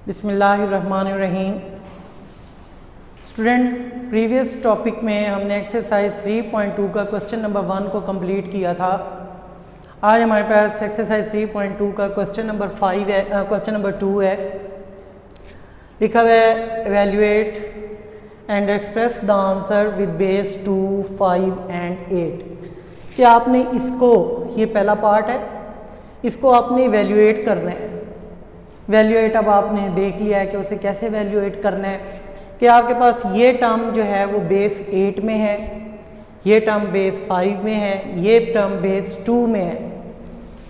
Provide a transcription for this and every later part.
बिस्मिल्लाहिर्रहमानिर्रहीम। Student, previous topic में हमने एक्सरसाइज 3.2 का क्वेश्चन नंबर 1 को कंप्लीट किया था। आज हमारे पास एक्सरसाइज 3.2 का क्वेश्चन नंबर 2 है। लिखा हुआ है evaluate and express the answer with base 2, 5 and 8। कि आपने इसको, ये पहला पार्ट है, इसको आपने इवेल्युएट करना है। वैल्यूएट अब आपने देख लिया है कि उसे कैसे वैल्यूएट करना है। कि आपके पास ये टर्म जो है वो बेस 8 में है, ये टर्म बेस 5 में है, ये टर्म बेस 2 में है।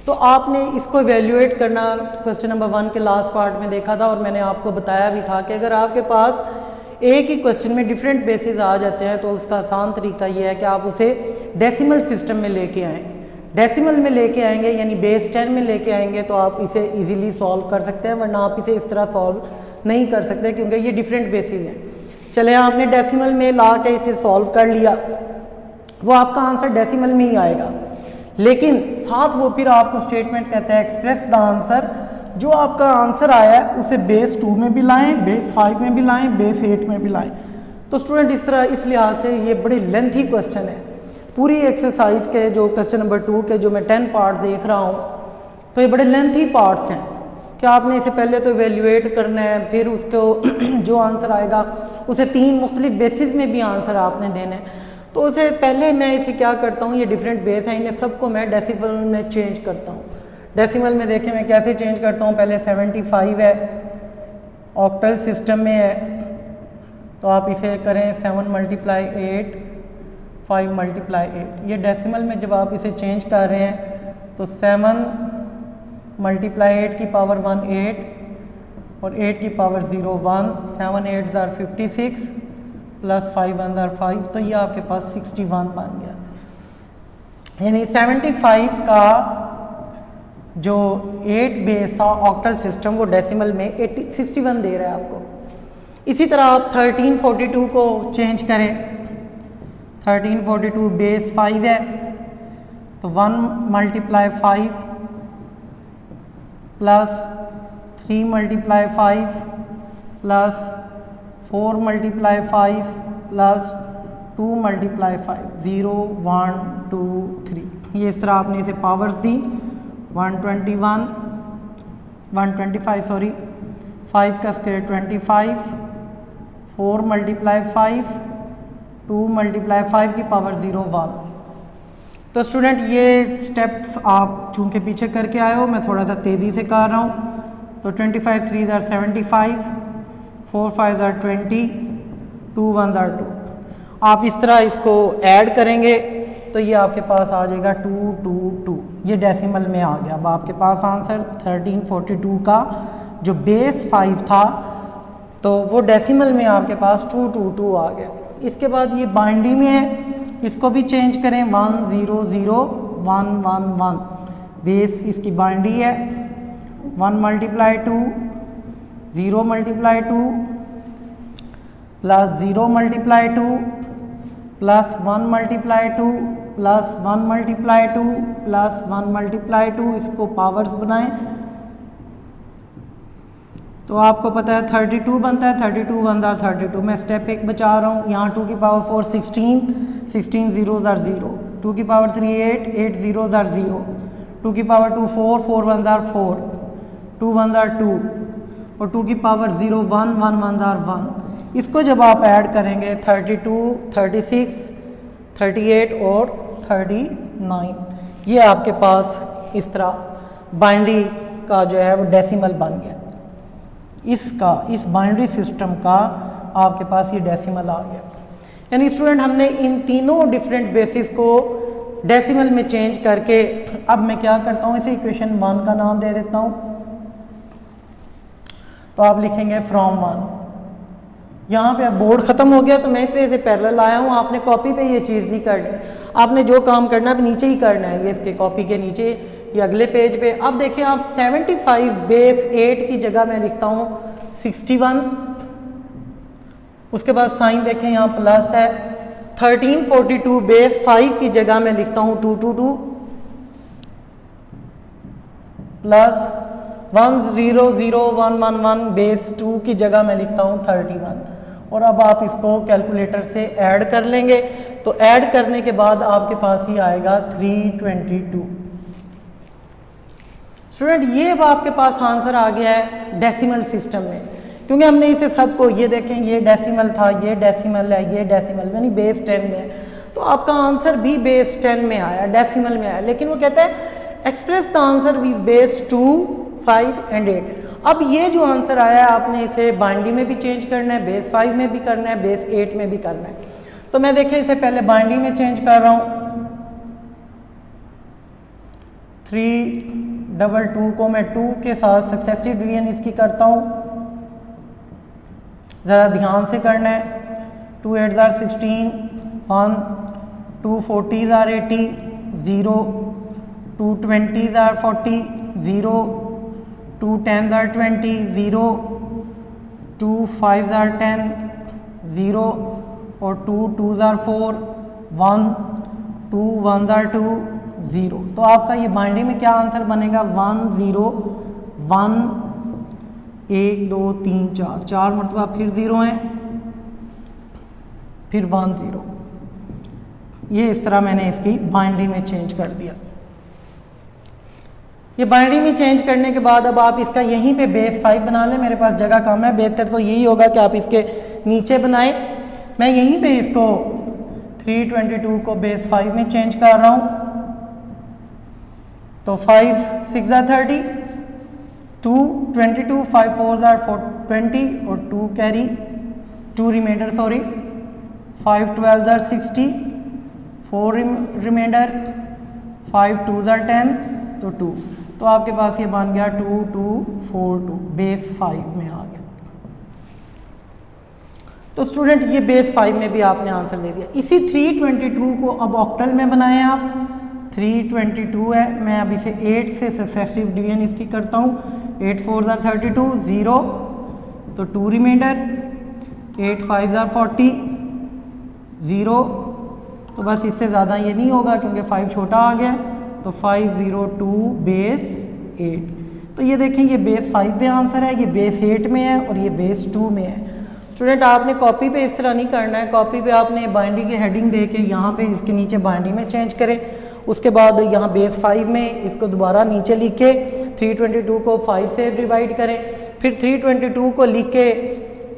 तो आपने इसको वैल्यूएट करना क्वेश्चन नंबर 1 के लास्ट पार्ट में देखा था, और मैंने आपको बताया भी था कि अगर आपके पास एक ही क्वेश्चन में डिफरेंट बेसिस आ जाते हैं तो उसका आसान तरीका ये है कि आप उसे डेसिमल सिस्टम में लेके आएँ। डेसिमल में लेके आएंगे यानी बेस 10 में लेके आएंगे तो आप इसे इजीली सॉल्व कर सकते हैं, वरना आप इसे इस तरह सॉल्व नहीं कर सकते क्योंकि ये डिफरेंट बेसिस हैं। चले, आपने डेसिमल में ला के इसे सॉल्व कर लिया, वो आपका आंसर डेसिमल में ही आएगा। लेकिन साथ वो फिर आपको स्टेटमेंट कहता है एक्सप्रेस द आंसर, जो आपका आंसर आया है उसे बेस 2 में भी लाएँ, बेस 5 में भी लाएँ, बेस 8 में भी लाएँ। तो स्टूडेंट इस तरह, इस लिहाज से ये बड़ी लेंथी क्वेश्चन है। पूरी एक्सरसाइज के जो क्वेश्चन नंबर 2 के जो मैं 10 पार्ट देख रहा हूँ तो ये बड़े लेंथी पार्ट्स हैं कि आपने इसे पहले तो इवेल्युएट करना है, फिर उसको जो आंसर आएगा उसे 3 मुख्तलिफ बेसिस में भी आंसर आपने देना है। तो उसे पहले मैं इसे क्या करता हूँ, ये डिफरेंट बेस हैं, इन्हें सबको मैं डेसिमल में चेंज करता हूँ। डेसिमल में देखें मैं कैसे चेंज करता हूँ। पहले 75 है, ऑक्टल सिस्टम में है, तो आप इसे करें 7 × 8, 5 × 8। ये डेसिमल में जब आप इसे चेंज कर रहे हैं तो 7 × 8 की पावर 1 8 और 8 की पावर 0 1, 7 8 ज़ार 56 प्लस 5 1 ज़ार 5, तो ये आपके पास 61 बन गया। यानी 75 का जो 8 बेस था ऑक्टल सिस्टम, वो डेसिमल में 61 दे रहा है आपको। इसी तरह आप 1342 को चेंज करें। 1342 बेस 5 है, तो 1 × 5 प्लस 3 × 5 प्लस 4 × 5 प्लस 2 × 5, 0 1 2 3। ये इस तरह आपने इसे पावर्स दी। 125 सॉरी, 5 का स्क्वायर 25, 4 × 5, 2 × 5 की पावर 0 1। तो स्टूडेंट ये स्टेप्स आप चूँकि पीछे करके आए हो, मैं थोड़ा सा तेज़ी से कर रहा हूँ। तो 25 3 ज़ार 75, 4 5 ज़ार 20, 2 1 ज़ार 2। आप इस तरह इसको ऐड करेंगे तो ये आपके पास आ जाएगा 2 2 2। ये डेसिमल में आ गया। अब आपके पास आंसर 1342 का जो बेस 5 था तो वो डेसिमल में आपके पास 2 2 2 आ गया। इसके बाद ये बाइनरी में है, इसको भी चेंज करें। 1 0 0 1 1 1 बेस इसकी बाइनरी है। 1 × 2, 0 × 2 प्लस 0 × 2 प्लस 1 × 2 प्लस 1 × 2 प्लस 1 × 2। इसको पावर्स बनाएं तो आपको पता है 32 बनता है। 32 1 ज़ार 32, मैं स्टेप 1 बचा रहा हूँ। यहाँ 2 की पावर 4 16, 16 0 ज़ार 0, 2 की पावर 3 8, 8 0 ज़ार 0, 2 की पावर 2 4, 4 1 ज़ार 4, 2 1 ज़ार 2 और 2 की पावर 0 1 1 1 ज़ार 1। इसको जब आप ऐड करेंगे 32 36 38 और 39, ये आपके पास इस तरह बाइनरी का जो है वो डेसिमल बन गया। इसका, इस बाइनरी सिस्टम का आपके पास ये डेसिमल आ गया। यानी स्टूडेंट हमने इन तीनों डिफरेंट बेसिस को डेसिमल में चेंज करके, अब मैं क्या करता हूँ, इसे इक्वेशन 1 का नाम दे देता हूँ। तो आप लिखेंगे फ्रॉम 1। यहाँ पे अब बोर्ड ख़त्म हो गया तो मैं इस वजह से पैरेलल आया हूँ। आपने कॉपी पे ये चीज़ नहीं करनी, आपने जो काम करना है नीचे ही करना है। ये इसके कॉपी के नीचे, ये अगले पेज पे। अब देखिए आप 75 बेस 8 की जगह मैं लिखता हूँ 61। उसके बाद साइन देखें यहाँ प्लस है। 1342 बेस 5 की जगह मैं लिखता हूँ 222 प्लस 100,111 बेस 2 की जगह मैं लिखता हूँ 31। और अब आप इसको कैलकुलेटर से ऐड कर लेंगे, तो ऐड करने के बाद आपके पास ही आएगा 322। स्टूडेंट ये अब आपके पास आंसर आ गया है डेसिमल सिस्टम में, क्योंकि हमने इसे सबको, ये देखें ये डेसिमल था, ये डेसिमल है, ये डेसिमल यानी बेस 10 में है, तो आपका आंसर भी बेस 10 में आया, डेसिमल में आया। लेकिन वो कहता है express the answer with base 2, 5 and 8। अब ये जो आंसर आया है आपने इसे बाइनरी में भी चेंज करना है, बेस 5 में भी करना है, बेस 8 में भी करना है। तो मैं देखें इसे पहले बाइनरी में चेंज कर रहा हूँ। 322 को मैं 2 के साथ सक्सेसिव डिवीजन इसकी करता हूँ, ज़रा ध्यान से करना है। 2 8 are 16, 1, 2 40s are 80, 0, 2 20s are 40, 0, 2 10s are 20, 0, 2 5s are 10, 0 और 2 2s are 4, 1, 2 1s are 2, 0। तो आपका ये बाइनरी में क्या आंसर बनेगा? 1 0 1 1 2 3 4, 4 मरतबा फिर 0 हैं, फिर 1 0। ये इस तरह मैंने इसकी बाइनरी में चेंज कर दिया। ये बाइनरी में चेंज करने के बाद अब आप इसका यहीं पे बेस 5 बना लें। मेरे पास जगह कम है, बेहतर तो यही होगा कि आप इसके नीचे बनाएं। मैं यहीं पे इसको 322 को बेस 5 में चेंज कर रहा हूँ। तो 5 6 are 30, 2 22, 5 4s are 20 और 2 carry 2 reminder 5 12s are 60, 4 reminder, 5 2s are 10 तो 2। तो आपके पास ये बन गया 2 2 4 2, बेस 5 में आ गया। तो स्टूडेंट ये बेस 5 में भी आपने आंसर दे दिया। इसी 322 को अब ऑक्टल में बनाएं आप। 322 है, मैं अब इसे 8 से सक्सेसिव डिवीजन इसकी करता हूँ। 8 4s are 32, 0 तो 2 रिमाइंडर, 8 5s are 40, 0 तो बस इससे ज़्यादा ये नहीं होगा क्योंकि 5 छोटा आ गया, तो 5 0 2 बेस 8। तो ये देखें ये बेस 5 में आंसर है, ये बेस 8 में है और ये बेस 2 में है। स्टूडेंट आपने कॉपी पे इस तरह नहीं करना है, कॉपी पे आपने बाइनरी की हेडिंग दे के यहाँ पे इसके नीचे बाइनरी में चेंज करें। उसके बाद यहाँ बेस 5 में इसको दोबारा नीचे लिख के 322 को 5 से डिवाइड करें, फिर 322 को लिख के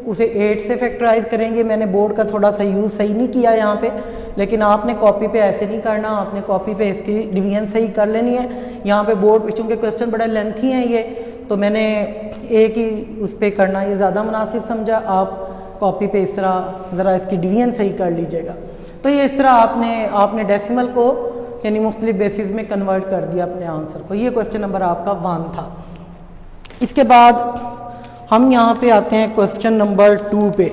उसे 8 से फैक्टराइज करेंगे। मैंने बोर्ड का थोड़ा सा यूज़ सही नहीं किया यहाँ पे, लेकिन आपने कॉपी पे ऐसे नहीं करना, आपने कॉपी पे इसकी डिवीजन सही कर लेनी है। यहाँ पे बोर्ड पे चूँकि क्वेश्चन बड़े लेंथी हैं ये, तो मैंने एक ही उस पर करना ये ज़्यादा मुनासिब समझा। आप कॉपी पे इस तरह ज़रा इसकी डिवीजन सही कर लीजिएगा। तो ये इस तरह आपने डेसिमल को यानी मुख्तलिफ बेसिस में कन्वर्ट कर दिया अपने आंसर को। ये क्वेश्चन नंबर आपका 1 था। इसके बाद हम यहाँ पे आते हैं क्वेश्चन नंबर 2 पे।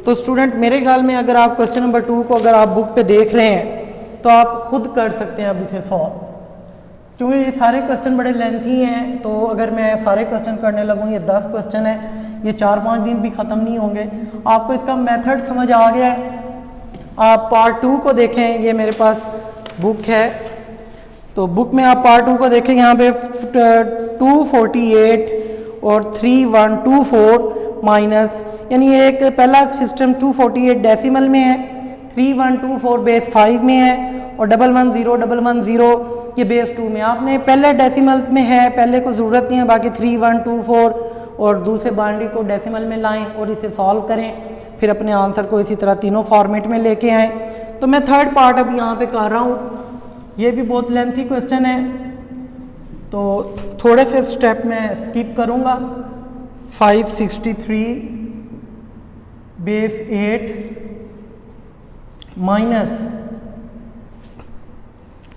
तो स्टूडेंट मेरे ख्याल में अगर आप क्वेश्चन नंबर 2 को अगर आप बुक पे देख रहे हैं तो आप खुद कर सकते हैं अब इसे सॉल्व, क्योंकि ये सारे क्वेश्चन बड़े लेंथी हैं। तो अगर मैं सारे क्वेश्चन करने लगूँ, ये 10 क्वेश्चन है, ये 4-5 दिन भी ख़त्म नहीं होंगे। आपको इसका मेथड समझ आ गया है। आप पार्ट 2 को देखें, ये मेरे पास बुक है, तो बुक में आप पार्ट 2 को देखें। यहाँ पे 248 और 3124 माइनस, यानी एक पहला सिस्टम 248 डेसिमल में है, 3124 बेस 5 में है और 110 ये बेस 2 में। आपने पहले डेसिमल में है, पहले को ज़रूरत नहीं है, बाकी 3124 और दूसरे बाइनरी को डेसिमल में लाएं और इसे सॉल्व करें, फिर अपने आंसर को इसी तरह तीनों फॉर्मेट में लेके आएँ। तो मैं थर्ड पार्ट अब यहाँ पे कर रहा हूँ। ये भी बहुत लेंथी क्वेश्चन है, तो थोड़े से स्टेप में स्किप करूँगा। 563 बेस 8 माइनस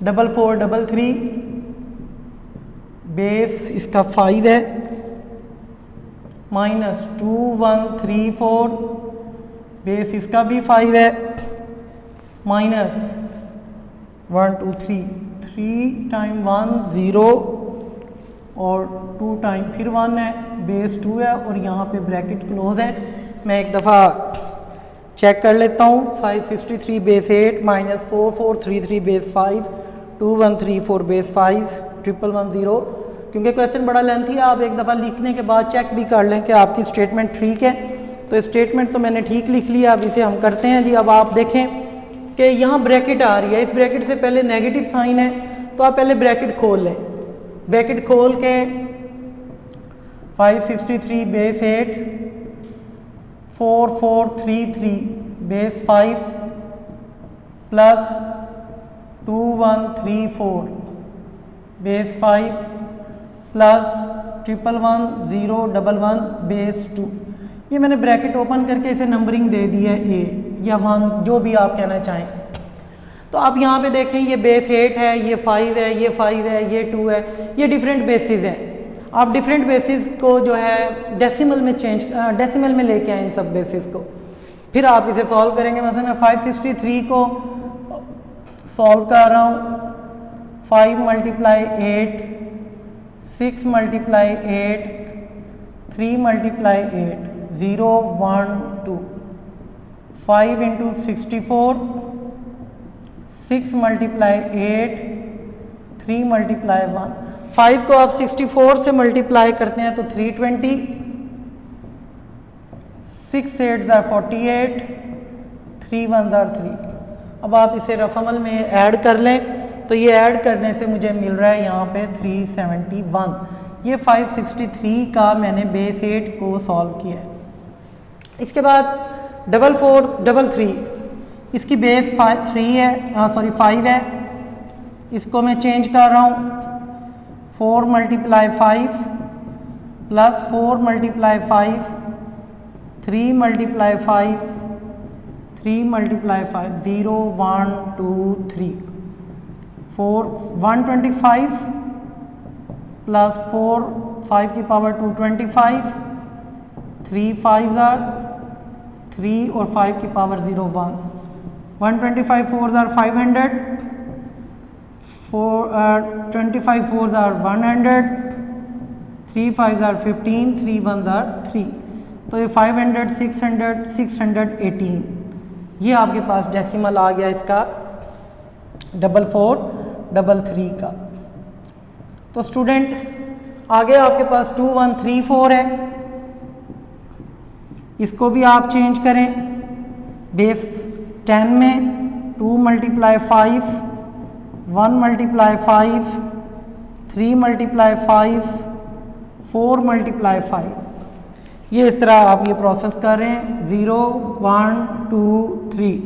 4433 बेस इसका 5 है, माइनस 2134 बेस इसका भी 5 है, माइनस 1 2 3 टाइम 1 0 और 2 टाइम फिर 1 है, बेस 2 है और यहाँ पे ब्रैकेट क्लोज है। मैं एक दफ़ा चेक कर लेता हूँ। 563 बेस 8 माइनस 4433 बेस 5, 2134 बेस 5, 1110 क्योंकि क्वेश्चन बड़ा लेंथी है, आप एक दफ़ा लिखने के बाद चेक भी कर लें कि आपकी स्टेटमेंट ठीक है। तो स्टेटमेंट तो मैंने ठीक लिख लिया, अब इसे हम करते हैं जी। अब आप देखें कि यहाँ ब्रैकेट आ रही है, इस ब्रैकेट से पहले नेगेटिव साइन है, तो आप पहले ब्रैकेट खोल लें। ब्रैकेट खोल के 563 base 8 4433 base 5 plus 2134 base 5 plus 111011 base 2। ये मैंने ब्रैकेट ओपन करके इसे नंबरिंग दे दी है ए या 1, जो भी आप कहना चाहें। तो आप यहाँ पे देखें, ये बेस 8 है, ये 5 है, ये 5 है, ये 2 है, ये डिफरेंट बेसिस हैं। आप डिफरेंट बेसिस को जो है डेसिमल में लेके आए इन सब बेसिस को, फिर आप इसे सॉल्व करेंगे। मतलब मैं 563 को सॉल्व कर रहा हूँ, 5 multiply 8, 6 multiply 8, 3 multiply 8, 0 1 2, 5 into 64, 6 multiply 8, 3 multiply 1। 5 को आप 64 से मल्टीप्लाई करते हैं तो 320, 6 8 are 48, 3 1 are 3। अब आप इसे रफअमल में ऐड कर लें, तो ये ऐड करने से मुझे मिल रहा है यहाँ पे 371। ये 563 का मैंने बेस 8 को सॉल्व किया है। इसके बाद 4433, इसकी बेस 5 है, इसको मैं चेंज कर रहा हूँ। 4 multiply 5 plus 4 multiply 5, 3 multiply 5, 3 multiply 5, 0 1 2 3, 4 125 plus 4 5 की पावर 225, 3 5 are 3 और 5 की power 0 1, 125 4 are 500, 25 4 are 100, 3 5 are 15, 3 1 are 3। तो ये 500 600 618, ये आपके पास डेसिमल आ गया इसका 4433 का। तो स्टूडेंट आगे आपके पास 2134 है, इसको भी आप चेंज करें बेस 10 में। 2 मल्टीप्लाई 5, 1 मल्टीप्लाई 5, 3 मल्टीप्लाई 5, 4 मल्टीप्लाई 5। ये इस तरह आप ये प्रोसेस कर रहे हैं। 0 1 2 3,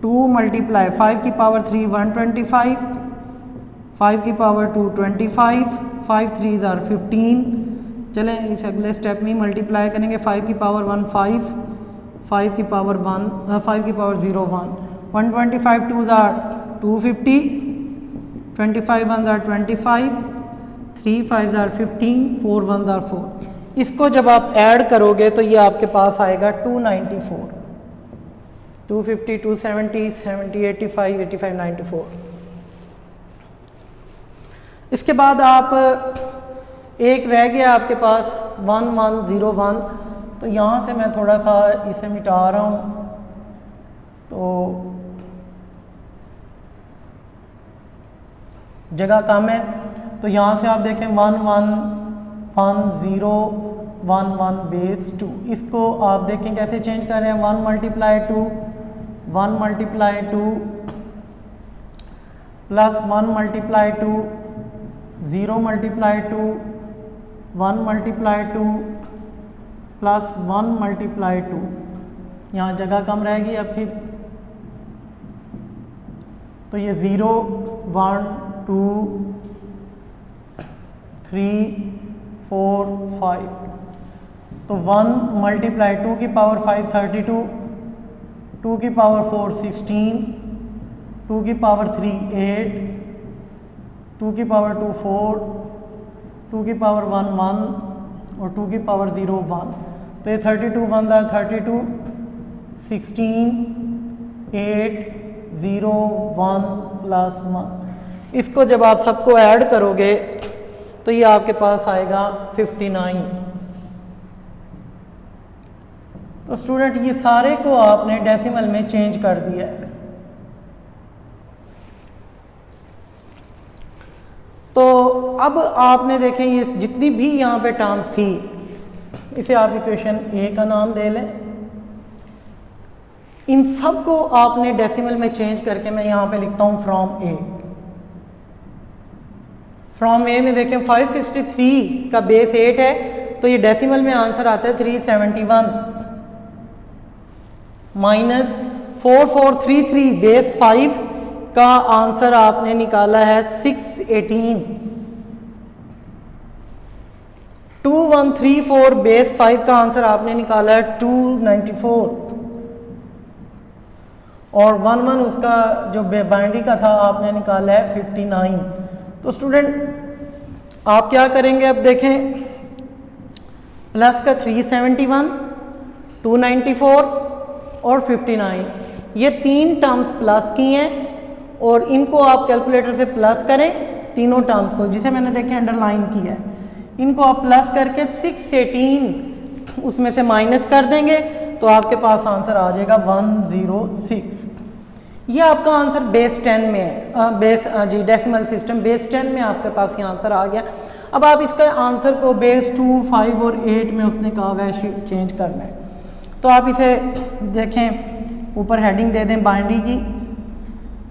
2 मल्टीप्लाई 5 की पावर 3 125, 5 की पावर 2 25, 5 3 are 15। चलें इस अगले स्टेप में मल्टीप्लाई करेंगे। 5 की पावर 1 5, 5 की power 0 1, 125 2s are 250, 25 1s are 25, 3 5s are 15, 4 1s are 4। इसको जब आप ऐड करोगे तो ये आपके पास आएगा 294, 250 270 70 85 85 94। इसके बाद आप एक रह गया आपके पास 1101, तो यहाँ से मैं थोड़ा सा इसे मिटा रहा हूँ। तो जगह कम है, तो यहाँ से आप देखें 111011 बेस 2। इसको आप देखें कैसे चेंज कर रहे हैं। 1 multiply 2, 1 multiply 2 plus 1 multiply 2, 0 multiply 2, 1 multiply 2 plus 1 multiply 2। यहाँ जगह कम रहेगी। अब फिर तो ये 0 1 2 3 4 5। तो 1 मल्टीप्लाई 2 की पावर 5 32, 2 की पावर 4 16, 2 की पावर 3 8, 2 की पावर 2 4, 2 की पावर 1 1 और 2 की पावर 0 1। तो ये 32 1 are 32, 16 8 0 1 प्लस 1। इसको जब आप सबको ऐड करोगे तो ये आपके पास आएगा 59। तो स्टूडेंट ये सारे को आपने डेसिमल में चेंज कर दिया है। तो अब आपने देखें ये जितनी भी यहाँ पे टर्म्स थी, इसे आप इक्वेशन ए का नाम दे लें। इन सब को आपने डेसिमल में चेंज करके मैं यहाँ पे लिखता हूँ फ्रॉम ए। फ्रॉम ए में देखें 563 का बेस 8 है, तो ये डेसिमल में आंसर आता है 371 माइनस 4433 बेस 5 का आंसर आपने निकाला है 618। 2134 बेस 5 का आंसर आपने निकाला है 294 और 11 उसका जो बाइनरी का था आपने निकाला है 59। तो स्टूडेंट आप क्या करेंगे, अब देखें प्लस का 371, 294 और 59, ये तीन टर्म्स प्लस की हैं और इनको आप कैलकुलेटर से प्लस करें तीनों टर्म्स को, जिसे मैंने देखें अंडरलाइन किया है, इनको आप प्लस करके 618 उसमें से माइनस कर देंगे तो आपके पास आंसर आ जाएगा 106। ये आपका आंसर बेस 10 में है, जी डेसिमल सिस्टम बेस 10 में आपके पास ये आंसर आ गया। अब आप इसका आंसर को बेस 2, 5 और 8 में उसने कहा वैसे चेंज करना है, तो आप इसे देखें ऊपर हेडिंग दे दें बाइनरी की,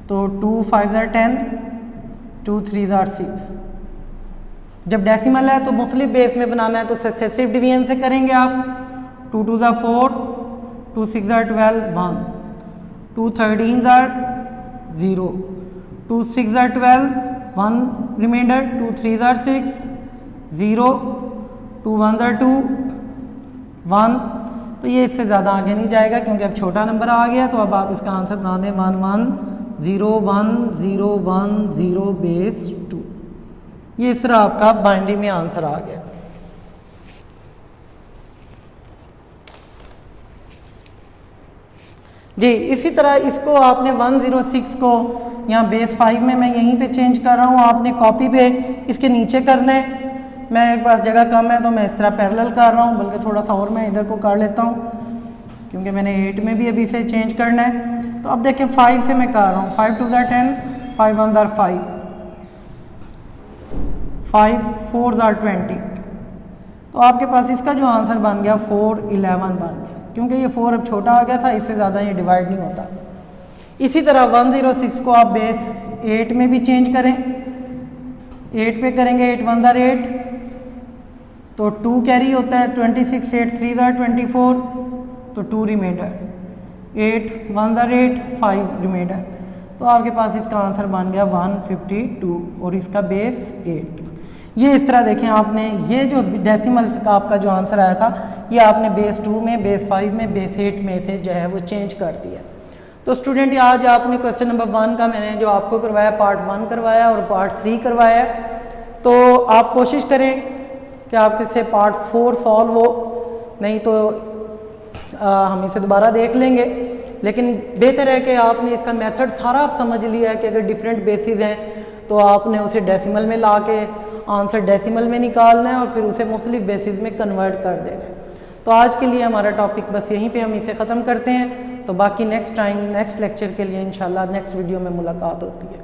तो 2 5 are 10, 2 3 are 6। जब डेसिमल है तो मुख्तलिफ बेस में बनाना है, तो सक्सेसिव डिवीजन से करेंगे आप। 2 2 are 4, 2 6 are 12, 1, 2 13 are 0, 2 6 are 12, 1 reminder, 2 3 are 6, 0, 2 1 are 2, 1। तो ये इससे ज़्यादा आगे नहीं जाएगा क्योंकि अब छोटा नंबर आ गया, तो अब आप इसका आंसर बना दें 1 1 0 1 0 1 0 बेस 2। ये इस तरह आपका बाइनरी में आंसर आ गया। जी इसी तरह इसको आपने 106 को यहाँ बेस 5 में मैं यहीं पे चेंज कर रहा हूँ, आपने कॉपी पे इसके नीचे करना है। मेरे पास जगह कम है तो मैं इस तरह पैरेलल कर रहा हूँ, बल्कि थोड़ा सा और मैं इधर को कर लेता हूँ क्योंकि मैंने 8 में भी अभी से चेंज करना है। तो अब देखें 5 से मैं कर रहा हूँ, 5 2 are 10, 5 1 are 5, 5 4 are 20। तो आपके पास इसका जो आंसर बन गया 4 11 बन गया, क्योंकि ये 4 अब छोटा आ गया था, इससे ज़्यादा ये डिवाइड नहीं होता। इसी तरह 106 को आप बेस 8 में भी चेंज करें, 8 पे करेंगे 8 1 are 8, तो 2 कैरी होता है, 26 8 3 are 24, तो 2 रिमाइंडर, 8 1 are 8 5 रिमाइंडर। तो आपके पास इसका आंसर बन गया 152 और इसका बेस 8। ये इस तरह देखें आपने ये जो डेसिमल का आपका जो आंसर आया था ये आपने बेस 2 में, बेस 5 में, बेस 8 में से जो है वो चेंज कर दिया। तो स्टूडेंट आज आपने क्वेश्चन नंबर 1 का मैंने जो आपको करवाया पार्ट 1 करवाया और पार्ट 3 करवाया, तो आप कोशिश करें कि आपके से पार्ट 4 सॉल्व हो, नहीं तो हम इसे दोबारा देख लेंगे। लेकिन बेहतर है कि आपने इसका मेथड सारा आप समझ लिया है कि अगर डिफरेंट बेसिस हैं तो आपने उसे डेसिमल में ला के आंसर डेसिमल में निकालना है और फिर उसे मुख्तलिफ बेसिस में कन्वर्ट कर देना है। तो आज के लिए हमारा टॉपिक बस यहीं पे हम इसे ख़त्म करते हैं। तो बाकी नेक्स्ट टाइम नेक्स्ट लेक्चर के लिए इंशाल्लाह नेक्स्ट वीडियो में मुलाकात होती है।